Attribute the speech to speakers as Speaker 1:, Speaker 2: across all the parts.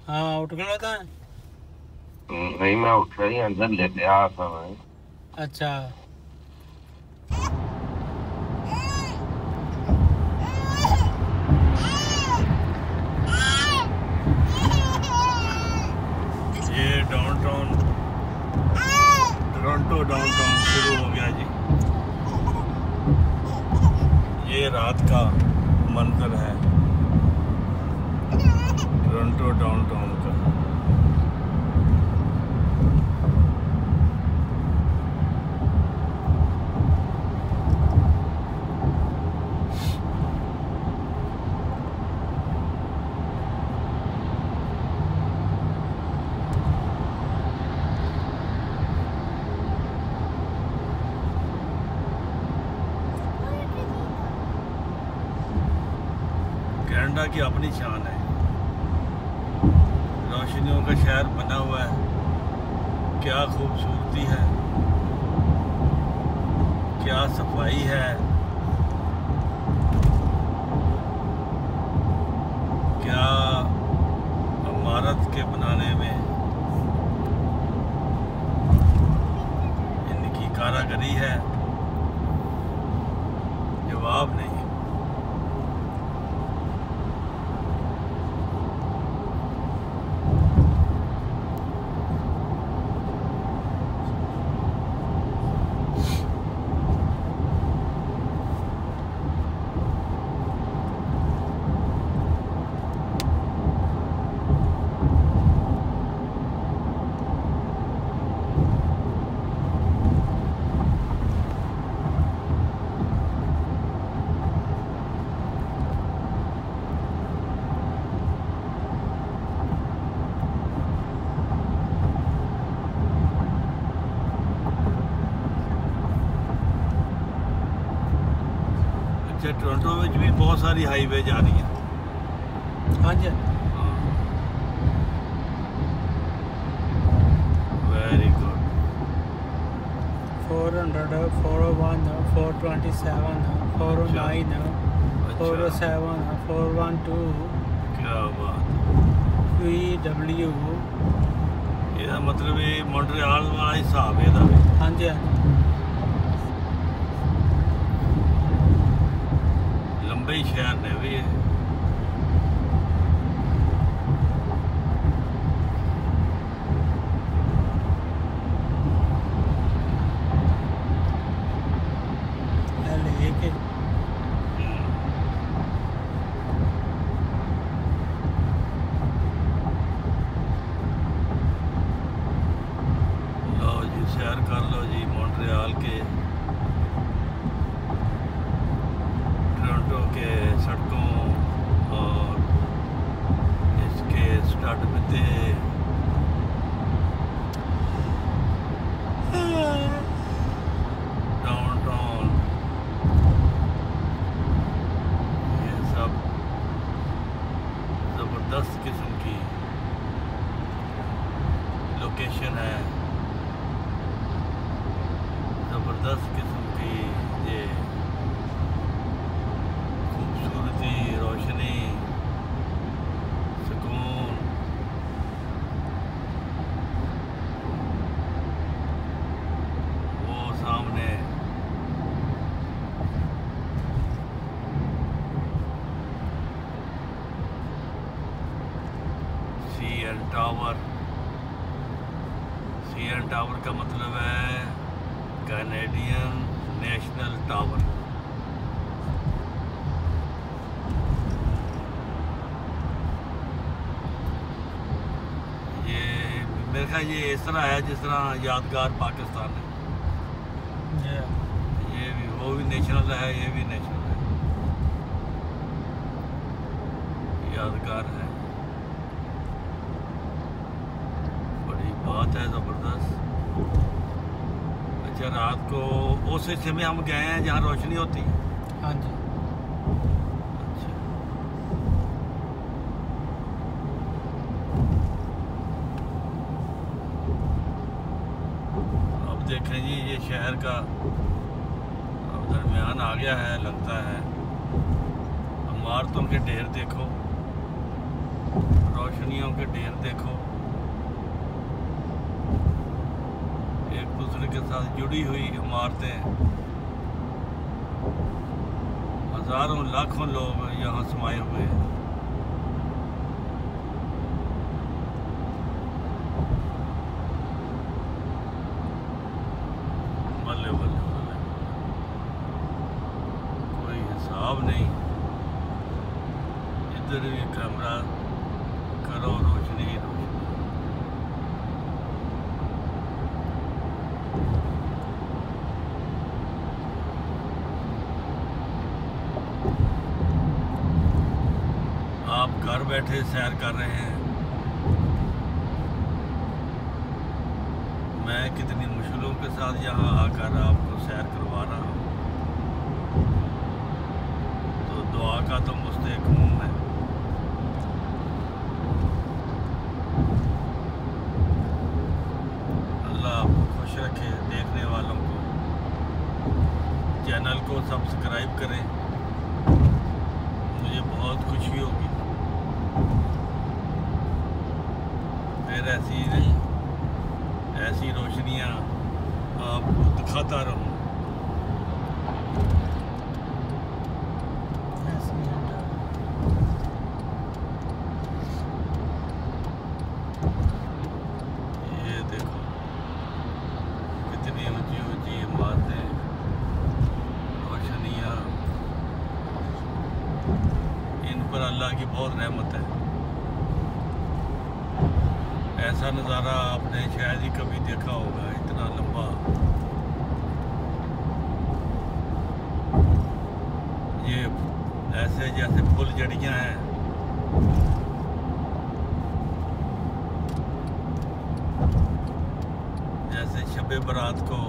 Speaker 1: हाँ उठ गया था।
Speaker 2: नहीं, मैं उठ रही अंदर लेते आया था मैं।
Speaker 1: अच्छा
Speaker 3: ये डाउनटाउन टोरंटो डाउनटाउन शुरू हो गया जी। ये रात का मंजर है टोरंटो डाउनटाउन का। कनाडा की अपनी शान है, रोशनियों का शहर बना हुआ है, क्या खूबसूरती है, क्या सफाई है, क्या इमारत के बनाने में इनकी कारीगरी है, जवाब नहीं। टोरंटो में भी बहुत सारी हाईवे जा रही हैं।
Speaker 1: हाँ जी
Speaker 3: वेरी गुड।
Speaker 1: 400 401 427 409 407 412
Speaker 3: क्या बात।
Speaker 1: VW।
Speaker 3: ਇਹਦਾ मतलब ये ਮੌਂਟਰੀਆਲ वाला हिसाब है ਇਹਦਾ भी।
Speaker 1: हाँ जी
Speaker 3: लंबे ही शहर ने भी ये।
Speaker 1: लेके
Speaker 3: लो जी सैर कर लो जी मॉन्ट्रियल के, टोरंटो के सड़कों और इसके स्टड पे डाउनटाउन, ये सब ज़बरदस्त किस्म की लोकेशन है, ज़बरदस्त किस्म की ये खूबसूरती, रोशनी, सुकून। वो सामने CN टावर। CN टावर का मतलब है कैनेडियन नेशनल टावर। ये मेरे ख्याल ये इस तरह है जिस तरह यादगार पाकिस्तान है, ये भी वो भी नेशनल है, ये भी नेशनल है, यादगार है। बड़ी बात है, ज़बरदस्त। अच्छा रात को उस हिस्से में हम गए हैं जहाँ रोशनी होती है।
Speaker 1: हाँ जी
Speaker 3: अच्छा अब देखें जी ये शहर का अब दरमियान आ गया है लगता है। इमारतों के ढेर देखो, रोशनियों के ढेर देखो, एक दूसरे के साथ जुड़ी हुई इमारतें, हजारों लाखों लोग यहाँ समाये हुए हैं। बल्ले बल्ले बल्ले, कोई हिसाब नहीं। इधर भी कैमरा करो, रोशनी ही रोशनी। आप घर बैठे सैर कर रहे हैं, मैं कितनी मुश्किलों के साथ यहाँ आकर आपको सैर करवा रहा हूँ। तो दुआ का तो मुस्तहिक हूँ मैं। अल्लाह आपको खुश रखे। देखने वालों को चैनल को सब्सक्राइब करें, मुझे बहुत खुशी होगी। फिर ऐसी रोशनियाँ आपको दिखाता रहूँ। ये देखो कितनी ऊंची ऊंची इमारतें, रोशनियाँ, इन पर अल्लाह की बहुत रहमत है। ऐसा नज़ारा आपने शायद ही कभी देखा होगा, इतना लंबा। ये ऐसे जैसे फुल जड़ियाँ हैं, जैसे शबे बारात को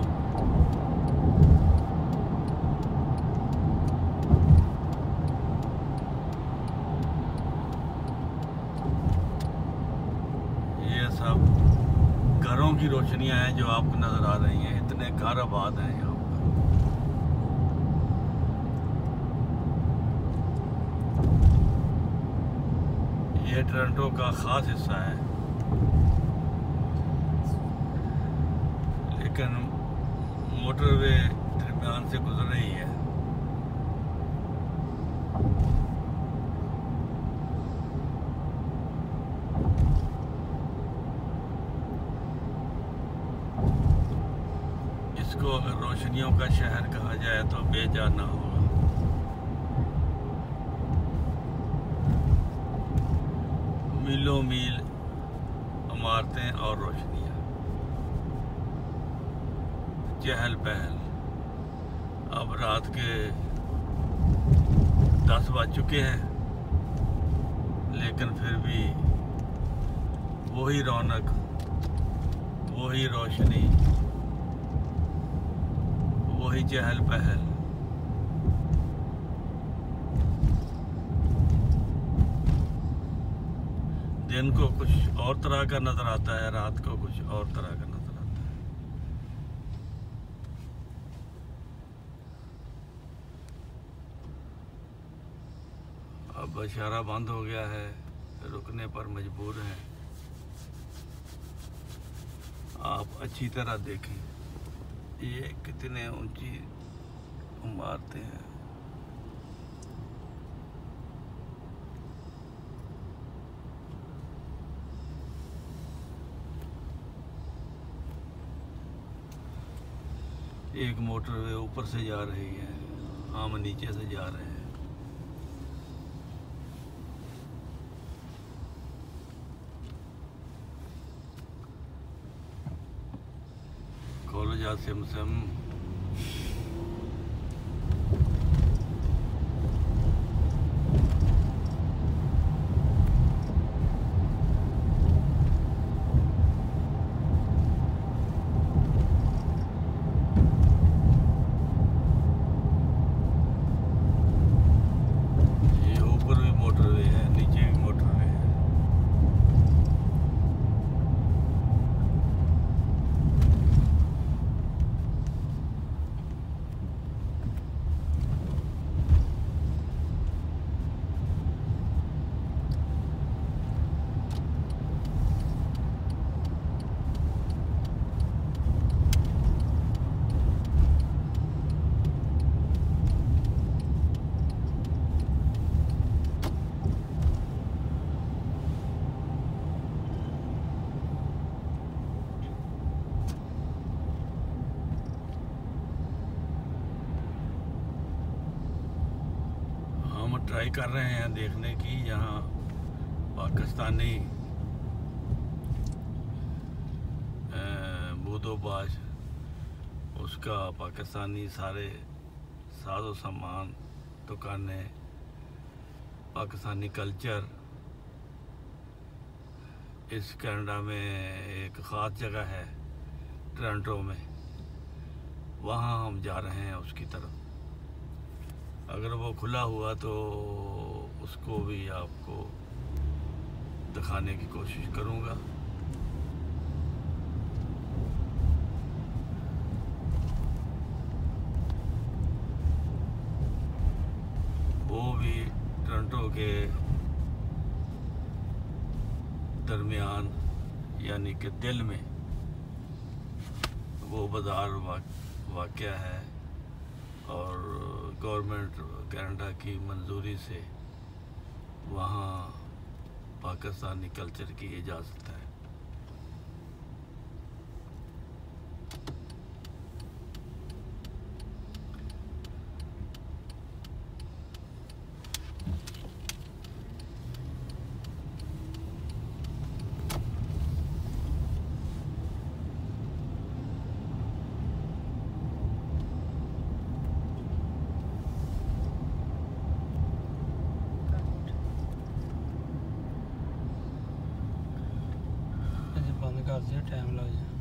Speaker 3: सब घरों की रोशनियां हैं जो आपको नजर आ रही हैं। इतने घर आबाद हैं यहाँ पर। ये टोरंटो का खास हिस्सा है, लेकिन मोटरवे दरमियान से गुजर रही है। इसको अगर रोशनियों का शहर कहा जाए तो बेजा ना होगा। मीलों मील इमारतें और रोशनियां, चहल पहल। अब रात के 10 बज चुके हैं, लेकिन फिर भी वही रौनक, वही रोशनी, वही चहल पहल। दिन को कुछ और तरह का नजर आता है, रात को कुछ और तरह का नजर आता है। अब इशारा बंद हो गया है, रुकने पर मजबूर हैं। आप अच्छी तरह देखें, ये कितने ऊंची इमारतें हैं। एक मोटरवे ऊपर से जा रही है, हम नीचे से जा रहे हैं। खोलो जा सिम। हम ट्राई कर रहे हैं देखने की यहाँ पाकिस्तानी बूदोबाज उसका पाकिस्तानी सारे साजो सामान दुकानें पाकिस्तानी कल्चर इस कनाडा में एक ख़ास जगह है टोरंटो में, वहाँ हम जा रहे हैं उसकी तरफ। अगर वो खुला हुआ तो उसको भी आपको दिखाने की कोशिश करूँगा। वो भी टोरंटो के दरमियान यानी कि दिल में वो बाज़ार वाक़या है और गवर्नमेंट कनाडा की मंजूरी से वहाँ पाकिस्तानी कल्चर की इजाज़त है।
Speaker 1: बंद कर दिया, टाइम लग जाए।